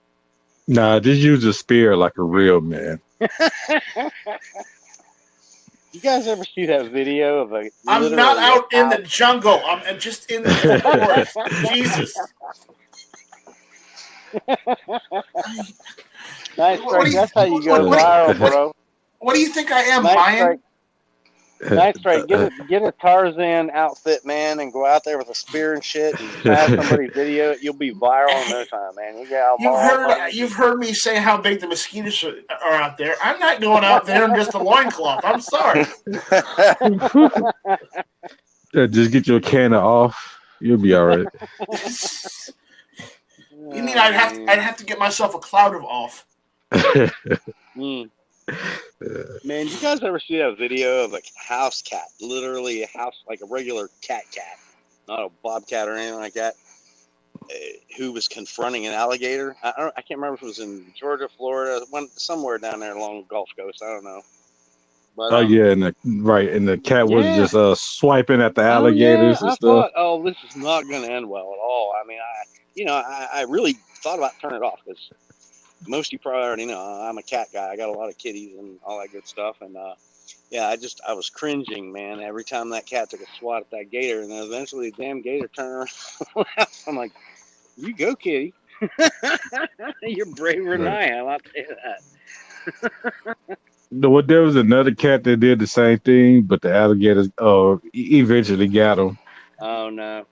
Nah, just use a spear like a real man. You guys ever see that video of a? I'm not out in the jungle. I'm just in the forest. Jesus. Nice Strike. That's how you go viral, bro. What do you think I am, Lion? Nice Strike. Get a Tarzan outfit, man, and go out there with a spear and shit and have somebody video it. You'll be viral in no time, man. You've heard me say how big the mosquitoes are out there. I'm not going out there in just a loincloth. I'm sorry. Just get your cannon off. You'll be all right. You mean I'd have to get myself a cloud of off? Man, you guys ever see that video of a house cat? Literally a house, like a regular cat, not a bobcat or anything like that, who was confronting an alligator. I can't remember if it was in Georgia, Florida, somewhere down there along the Gulf Coast. I don't know. But, and the cat was just swiping at the alligators and stuff. Thought, this is not going to end well at all. I mean, I really thought about turning it off because most of you probably already know I'm a cat guy. I got a lot of kitties and all that good stuff. And I was cringing, man, every time that cat took a swat at that gator. And then eventually the damn gator turned around. I'm like, you go, kitty. You're braver than I am, I'll tell you that. There was another cat that did the same thing, but the alligators eventually got him. Oh, no.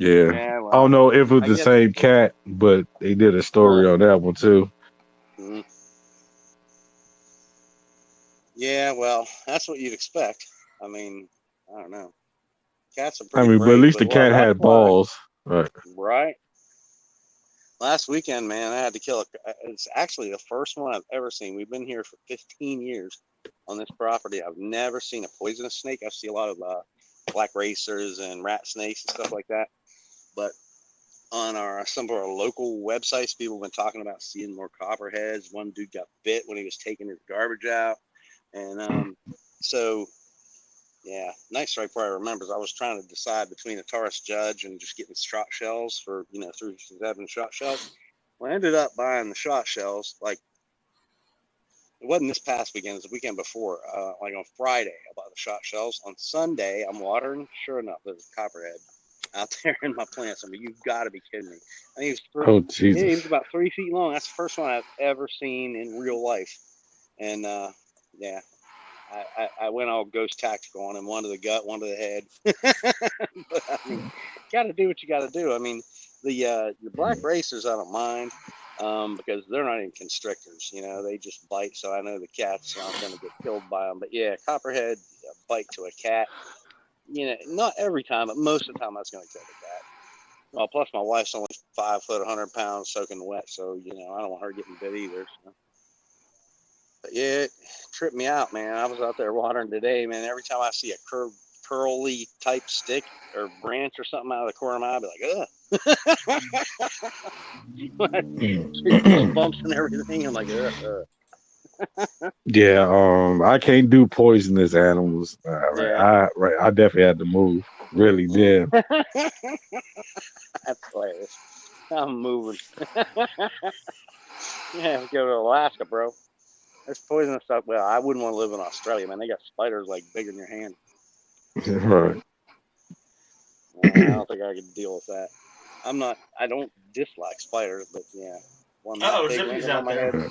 Yeah, well, I don't know if it was the same cat, but they did a story on that one too. Yeah, well, that's what you'd expect. I mean, I don't know. Cats are I pretty mean, but at brave, least but the cat that's had why, balls. Right. right? Last weekend, man, I had to kill it's actually the first one I've ever seen. We've been here for 15 years on this property. I've never seen a poisonous snake. I see a lot of black racers and rat snakes and stuff like that. But on some of our local websites, people have been talking about seeing more copperheads. One dude got bit when he was taking his garbage out. And so, yeah, Night Strike probably remembers I was trying to decide between a Taurus Judge and just getting shot shells for, 357 shot shells. Well, I ended up buying the shot shells. Like, it wasn't this past weekend, it was the weekend before. Like on Friday, I bought the shot shells. On Sunday, I'm watering. Sure enough, there's a copperhead out there in my plants. I mean, you've got to be kidding me. I think Oh, he Jesus. was about 3 feet long. That's the first one I've ever seen in real life. And yeah, I went all ghost tactical on him. One to the gut, one to the head. But I mean, got to do what you got to do. I mean, the black racers I don't mind because they're not even constrictors. They just bite. So I know the cat's not going to get killed by them. But yeah, copperhead bite to a cat. Not every time, but most of the time that's going to kill the cat. Well, plus my wife's only 5 foot, 100 pounds, soaking wet. So I don't want her getting bit either. So. But yeah, it tripped me out, man. I was out there watering today, man. Every time I see a curly type stick or branch or something out of the corner of my eye, I'll be like, ugh. Little bumps and everything. I'm like, ugh. Yeah, I can't do poisonous animals. Yeah. I definitely had to move. Really did. That's hilarious. I'm moving. Yeah, go to Alaska, bro. There's poisonous stuff. Well, I wouldn't want to live in Australia, man. They got spiders like bigger than your hand. Right. I don't think I could deal with that. I don't dislike spiders, but yeah. One that big Zippy's landing out on my there. head.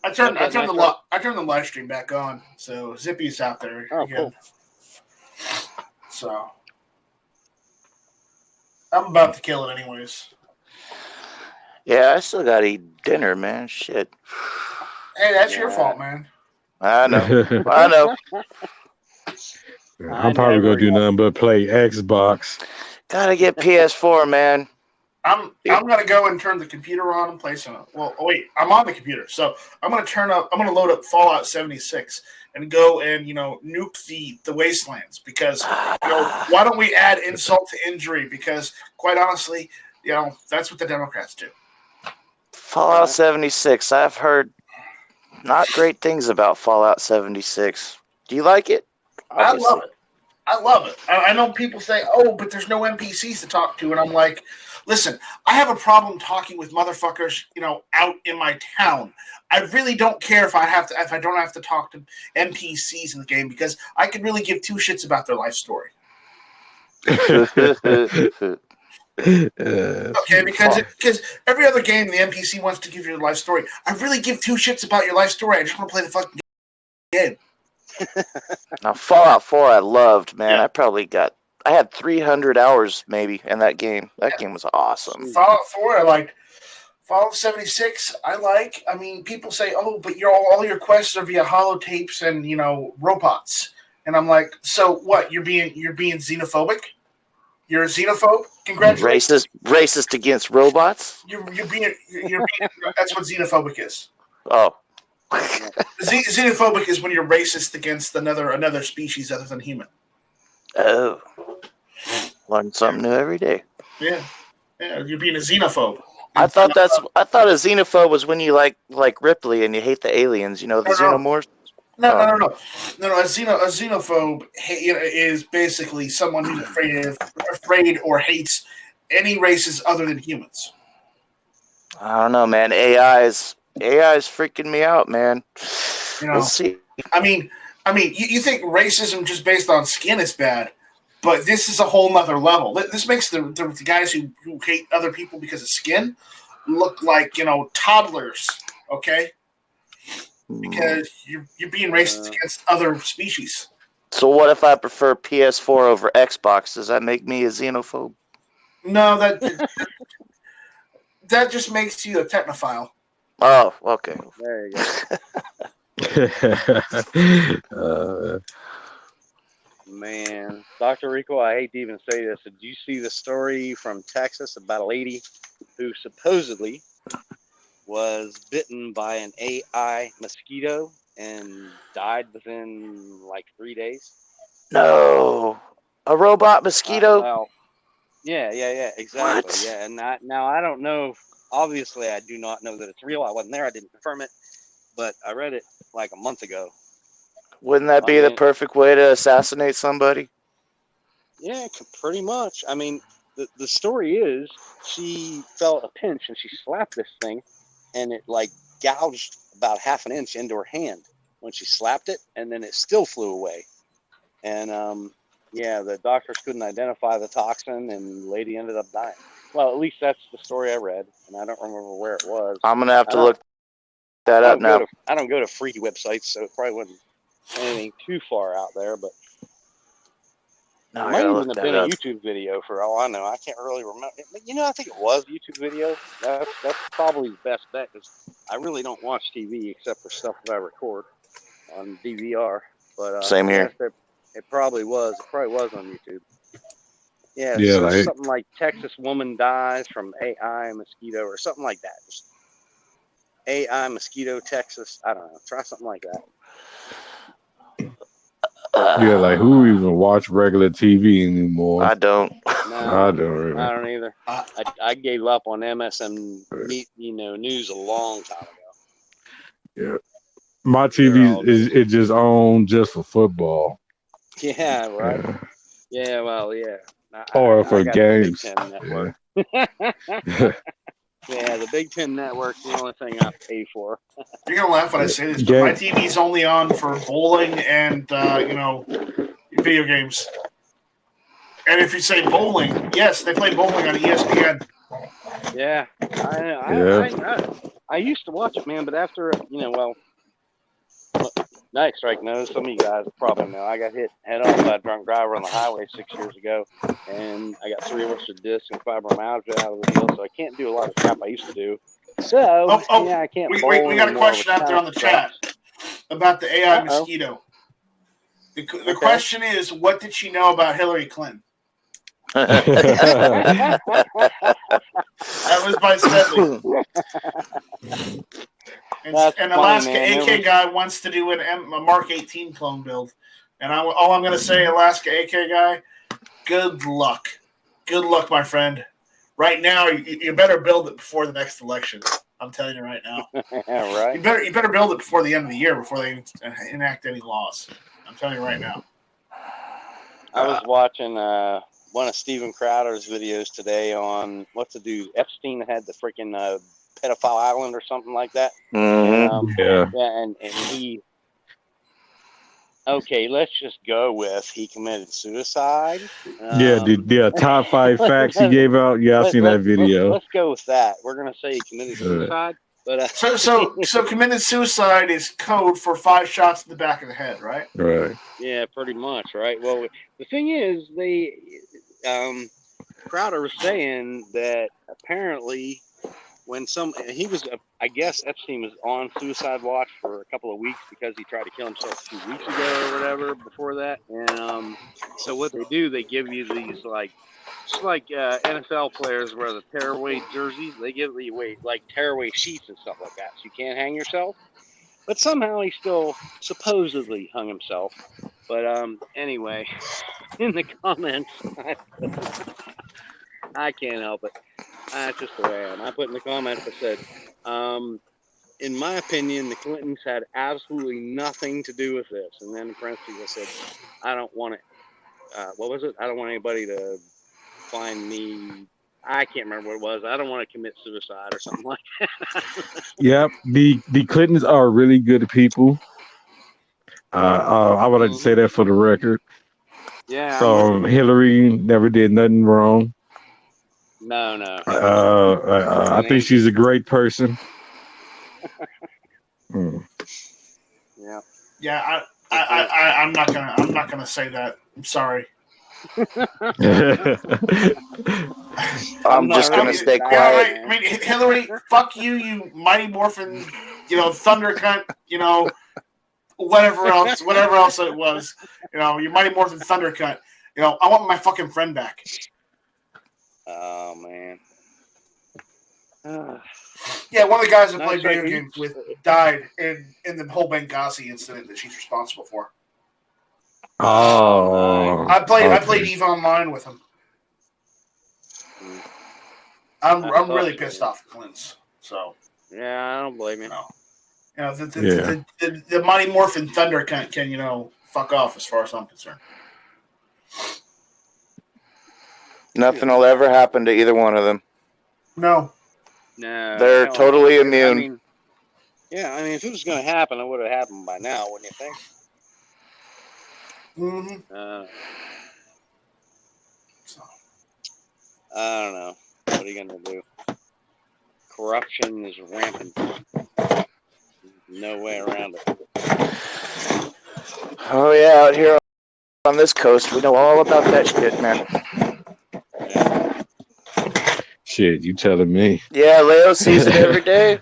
I turned Okay, I turned the live stream back on, so Zippy's out there Oh, again. cool. So I'm about to kill it anyways. Yeah, I still gotta eat dinner, man. Shit. Hey, that's your fault, man. I know. I know. I'm probably gonna do nothing but play Xbox. Gotta get PS4, man. I'm gonna go and turn the computer on and play some. Well, wait, I'm on the computer, so I'm gonna load up Fallout 76 and go and nuke the wastelands because why don't we add insult to injury? Because quite honestly, that's what the Democrats do. Fallout 76. I've heard not great things about Fallout 76. Do you like it? Obviously. I love it. I know people say, "Oh, but there's no NPCs to talk to," and I'm like, "Listen, I have a problem talking with motherfuckers, out in my town. I really don't care if I don't have to talk to NPCs in the game because I could really give two shits about their life story." Okay, because every other game the NPC wants to give you a life story. I really give two shits about your life story. I just want to play the fucking game. Now, Fallout 4 I loved, man. Yeah. I had 300 hours maybe in that game. That game was awesome. Fallout 4 I liked. Fallout 76 I like. I mean, people say, "Oh, but all your quests are via holotapes and robots," and I'm like, "So what? You're being xenophobic? You're a xenophobe? Congratulations. Racist against robots? You're being that's what xenophobic is. Oh. Xenophobic is when you're racist against another species other than human. Oh. Learn something new every day. Yeah, you're being a xenophobe. I thought a xenophobe was when you like Ripley and you hate the aliens, the xenomorphs. No. A xenophobe is basically someone who's afraid or hates any races other than humans. I don't know, man. AI is freaking me out, man. We'll see. I mean, you think racism just based on skin is bad, but this is a whole nother level. This makes the guys who hate other people because of skin look like toddlers. Okay. Because you're being racist against other species. So what if I prefer PS4 over Xbox? Does that make me a xenophobe? No, that just makes you a technophile. Oh, okay. There you go. Man, Dr. Rico, I hate to even say this. Did you see the story from Texas about a lady who supposedly was bitten by an AI mosquito and died within like 3 days? No, a robot mosquito. Well, yeah, exactly. What? Yeah, and now I don't know. Obviously, I do not know that it's real. I wasn't there. I didn't confirm it, but I read it like a month ago. Wouldn't that I be the mean, perfect way to assassinate somebody? yeah, pretty much. I mean, the story is she felt a pinch and she slapped this thing, and it like gouged about half an inch into her hand when she slapped it, and then it still flew away. And yeah, the doctors couldn't identify the toxin, and the lady ended up dying. Well, at least that's the story I read, and I don't remember where it was. I'm gonna have I to don't- look that up now. I don't go to free websites, so it probably wasn't anything too far out there, but Now it I might gotta even look have that been a up. YouTube video for all I know. I can't really remember. But, I think it was a YouTube video. That's probably the best bet, because I really don't watch TV except for stuff that I record on DVR. But Same here. yes, it probably was. It probably was on YouTube. Yeah, Yeah, search like- something like Texas woman dies from AI mosquito or something like that. Just AI mosquito Texas. I don't know. Try something like that. Yeah, like who even watch regular TV anymore? I don't. No, I don't really. I don't either. I gave up on MSN, news a long time ago. My They're all TV is just on just for football. Yeah, right. Yeah. Yeah, well, yeah. Or for I got games. The Big Ten Network. Yeah, the Big Ten Network's the only thing I pay for. You're gonna laugh when I say this, but my TV's only on for bowling and video games. And if you say bowling, yes, they play bowling on ESPN. Yeah, I used to watch it, man, but after Night Strike knows. Some of you guys probably know. I got hit head on by a drunk driver on the highway 6 years ago, and I got 3 orchard discs and fibromyalgia out of the deal, so I can't do a lot of crap I used to do. So, I can't bowl we got a question out there on the chat about the AI mosquito. The question is, what did she know about Hillary Clinton? That was by Steadley. And Alaska AK guy wants to do a Mark 18 clone build. And all I'm going to say, Alaska AK guy, good luck. Good luck, my friend. Right now, you better build it before the next election. I'm telling you right now. Right. You better build it before the end of the year, before they enact any laws. I'm telling you right now. I was watching one of Steven Crowder's videos today on what to do. Epstein had the freaking pedophile island or something like that. Mm-hmm. And he. Okay, let's just go with he committed suicide. The top 5 facts he gave out. Yeah, I've seen that video. Let's go with that. We're gonna say he committed suicide, but so committed suicide is code for 5 shots in the back of the head, right? Right. Yeah, pretty much, right? Well, the thing is, Crowder was saying that apparently when he was, I guess Epstein was on suicide watch for a couple of weeks because he tried to kill himself 2 weeks ago or whatever before that. And so what they do, they give you these just like NFL players wear the tearaway jerseys. They give you like tearaway sheets and stuff like that, so you can't hang yourself. But somehow he still supposedly hung himself. But anyway, in the comments, I can't help it. That's just the way I am. I put in the comments, I said, in my opinion, the Clintons had absolutely nothing to do with this. And then in parentheses, I said, I don't want it. What was it? I don't want anybody to find me. I can't remember what it was. I don't want to commit suicide or something like that. Yep. The Clintons are really good people. I would like to say that for the record. Yeah. Hillary never did nothing wrong. No. I think she's a great person. Yeah. Yeah, I'm not gonna say that. I'm sorry. I'm just gonna stay quiet. Yeah, I mean, Hillary, fuck you, you mighty morphin, thunder cunt, whatever else it was. You know, your Mighty Morphin Thundercut. You know, I want my fucking friend back. Oh man. Yeah, one of the guys I Nice played video idea. games with died in the whole Benghazi incident that she's responsible for. Oh, I played okay. EVE Online with him. I'm That's really awesome, pissed man. off at Clint's. So Yeah, I don't blame you. you know, the Mighty Morphin Thunder can fuck off as far as I'm concerned. Nothing will ever happen to either one of them. No. No, They're hell totally no. immune. I mean, if it was going to happen, it would have happened by now, wouldn't you think? Mm-hmm. So, I don't know. What are you going to do? Corruption is rampant. No way around it. Oh yeah, out here on this coast, we know all about that shit, man. Yeah. Shit, you telling me? Yeah, Leo sees it every day.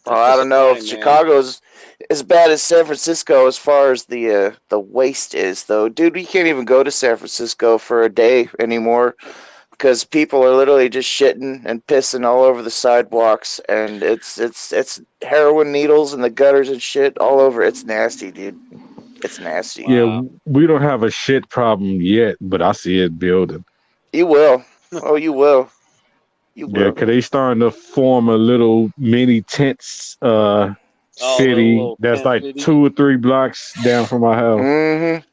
Well, I don't know if Chicago's as bad as San Francisco as far as the waste is, though. Dude, we can't even go to San Francisco for a day anymore because people are literally just shitting and pissing all over the sidewalks, and it's heroin needles in the gutters and shit all over. It's nasty, dude. It's nasty. Yeah, we don't have a shit problem yet, but I see it building. You will. Oh, you will. You will. Yeah, because they starting to form a little mini tents city little that's tent like city. 2 or 3 blocks down from my house. Mm-hmm.